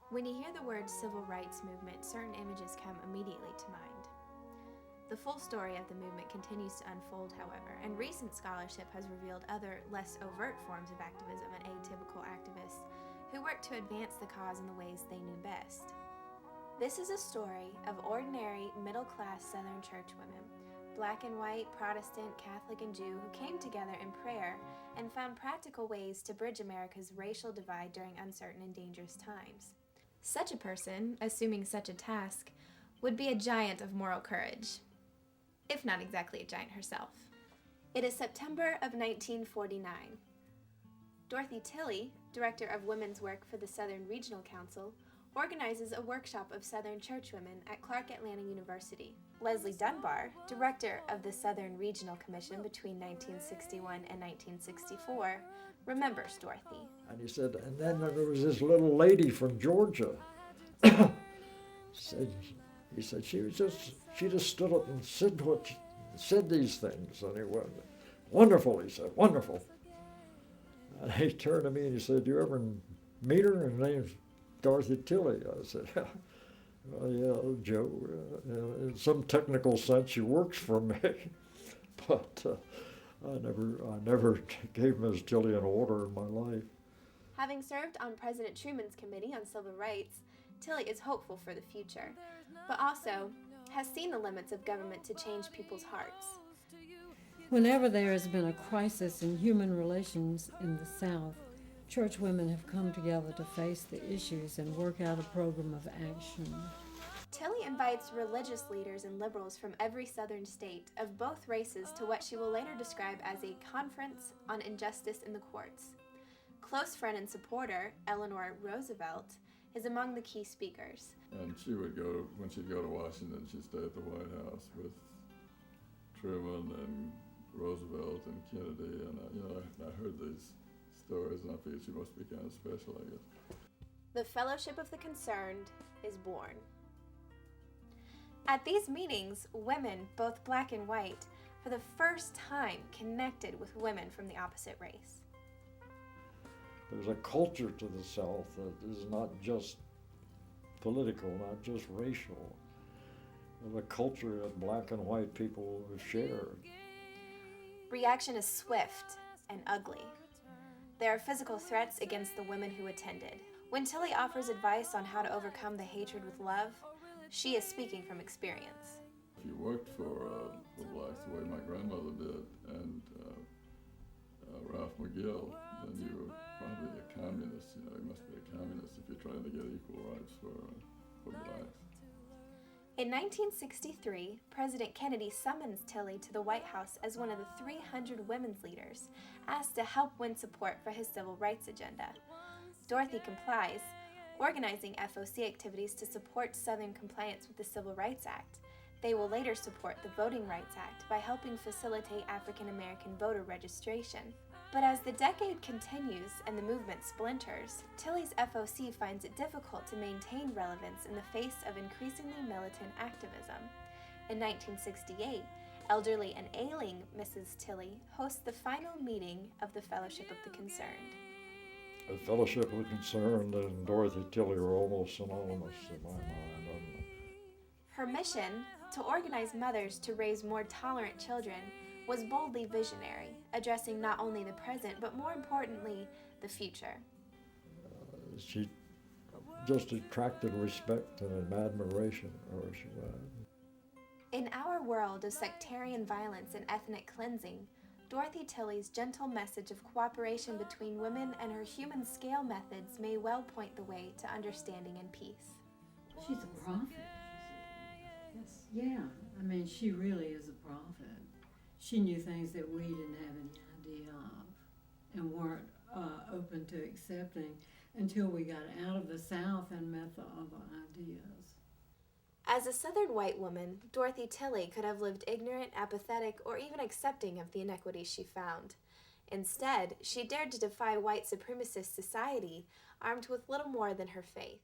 When you hear the word civil rights movement, certain images come immediately to mind. The full story of the movement continues to unfold, however, and recent scholarship has revealed other, less overt forms of activism and atypical activists who worked to advance the cause in the ways they knew best. This is a story of ordinary, middle-class Southern church women, black and white, Protestant, Catholic, and Jew, who came together in prayer and found practical ways to bridge America's racial divide during uncertain and dangerous times. Such a person, assuming such a task, would be a giant of moral courage, if not exactly a giant herself. It is September of 1949. Dorothy Tilley, director of women's work for the Southern Regional Council, organizes a workshop of Southern churchwomen at Clark Atlanta University. Leslie Dunbar, director of the Southern Regional Commission between 1961 and 1964, remembers Dorothy. And he said, and then there was this little lady from Georgia. He said she just stood up and said these things, and he went, wonderful, he said, wonderful. And he turned to me and he said, do you ever meet her? And her name's Dorothy Tilley. I said, well, yeah, Joe, in some technical sense she works for me, but I never gave Ms. Tilley an order in my life. Having served on President Truman's Committee on Civil Rights, Tilley is hopeful for the future, but also has seen the limits of government to change people's hearts. Whenever there has been a crisis in human relations in the South, church women have come together to face the issues and work out a program of action. Tilley invites religious leaders and liberals from every Southern state of both races to what she will later describe as a conference on injustice in the courts. Close friend and supporter, Eleanor Roosevelt, is among the key speakers. And she would go, when she'd go to Washington, she'd stay at the White House with Truman and Roosevelt and Kennedy, and I heard these stories, and I figured she must be kind of special, I guess. The Fellowship of the Concerned is born. At these meetings, women, both black and white, for the first time connected with women from the opposite race. There's a culture to the South that is not just political, not just racial. There's a culture that black and white people share. Reaction is swift and ugly. There are physical threats against the women who attended. When Tilley offers advice on how to overcome the hatred with love, she is speaking from experience. If you worked for the blacks the way my grandmother did and Ralph McGill, then you were probably a communist. You must be a communist if you're trying to get equal rights for blacks. In 1963, President Kennedy summons Tilley to the White House as one of the 300 women's leaders asked to help win support for his civil rights agenda. Dorothy complies, organizing FOC activities to support Southern compliance with the Civil Rights Act. They will later support the Voting Rights Act by helping facilitate African American voter registration. But as the decade continues and the movement splinters, Tilley's FOC finds it difficult to maintain relevance in the face of increasingly militant activism. In 1968, elderly and ailing Mrs. Tilley hosts the final meeting of the Fellowship of the Concerned. The Fellowship of the Concerned and Dorothy Tilley are almost synonymous in my mind. Her mission, to organize mothers to raise more tolerant children, was boldly visionary, addressing not only the present, but more importantly, the future. She just attracted respect and admiration. In our world of sectarian violence and ethnic cleansing, Dorothy Tilley's gentle message of cooperation between women and her human scale methods may well point the way to understanding and peace. She's a prophet. Yes. Yeah, I mean, she really is a prophet. She knew things that we didn't have any idea of and weren't open to accepting until we got out of the South and met the other ideas. As a Southern white woman, Dorothy Tilley could have lived ignorant, apathetic, or even accepting of the inequities she found. Instead, she dared to defy white supremacist society, armed with little more than her faith.